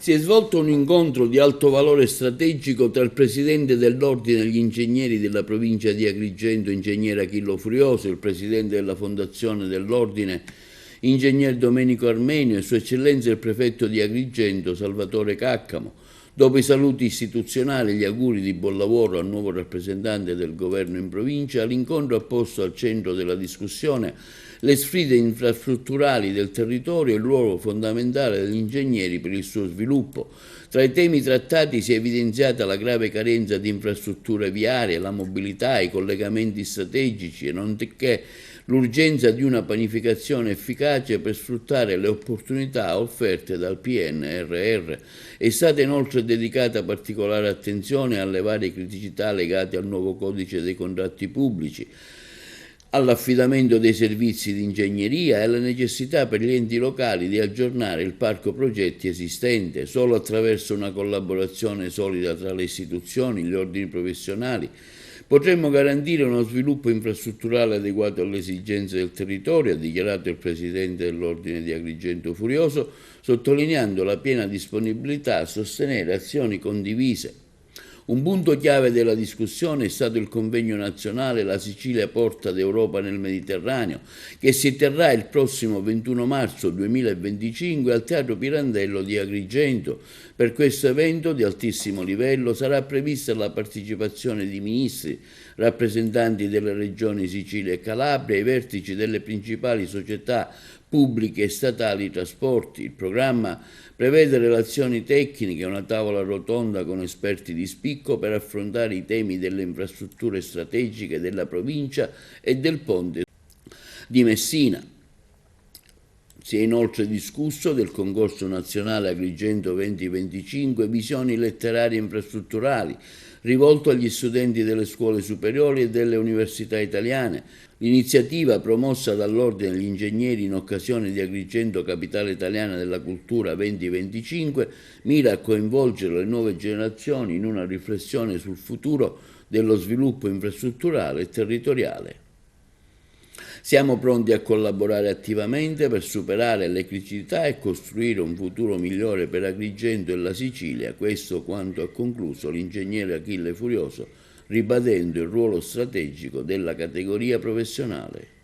Si è svolto un incontro di alto valore strategico tra il presidente dell'Ordine degli Ingegneri della provincia di Agrigento, ingegnere Achille Furioso, il presidente della fondazione dell'Ordine, ingegner Domenico Armenio, e Sua Eccellenza il prefetto di Agrigento, Salvatore Caccamo. Dopo i saluti istituzionali e gli auguri di buon lavoro al nuovo rappresentante del governo in provincia, l'incontro ha posto al centro della discussione le sfide infrastrutturali del territorio e il ruolo fondamentale degli ingegneri per il suo sviluppo. Tra i temi trattati si è evidenziata la grave carenza di infrastrutture viarie, la mobilità, i collegamenti strategici e nonché l'urgenza di una pianificazione efficace per sfruttare le opportunità offerte dal PNRR. È stata inoltre dedicata particolare attenzione alle varie criticità legate al nuovo codice dei contratti pubblici, all'affidamento dei servizi di ingegneria e alla necessità per gli enti locali di aggiornare il parco progetti esistente. Solo attraverso una collaborazione solida tra le istituzioni, gli ordini professionali, potremmo garantire uno sviluppo infrastrutturale adeguato alle esigenze del territorio, ha dichiarato il presidente dell'Ordine di Agrigento Furioso, sottolineando la piena disponibilità a sostenere azioni condivise. Un punto chiave della discussione è stato il convegno nazionale La Sicilia Porta d'Europa nel Mediterraneo, che si terrà il prossimo 21 marzo 2025 al Teatro Pirandello di Agrigento. Per questo evento di altissimo livello sarà prevista la partecipazione di ministri, rappresentanti delle regioni Sicilia e Calabria e i vertici delle principali società pubbliche e statali di trasporti. Il programma prevede relazioni tecniche e una tavola rotonda con esperti di spicco per affrontare i temi delle infrastrutture strategiche della provincia e del ponte di Messina. Si è inoltre discusso del concorso nazionale Agrigento 2025 Visioni letterarie infrastrutturali, rivolto agli studenti delle scuole superiori e delle università italiane. L'iniziativa, promossa dall'Ordine degli Ingegneri in occasione di Agrigento Capitale Italiana della Cultura 2025, mira a coinvolgere le nuove generazioni in una riflessione sul futuro dello sviluppo infrastrutturale e territoriale. Siamo pronti a collaborare attivamente per superare le criticità e costruire un futuro migliore per Agrigento e la Sicilia. Questo quanto ha concluso l'ingegnere Achille Furioso, ribadendo il ruolo strategico della categoria professionale.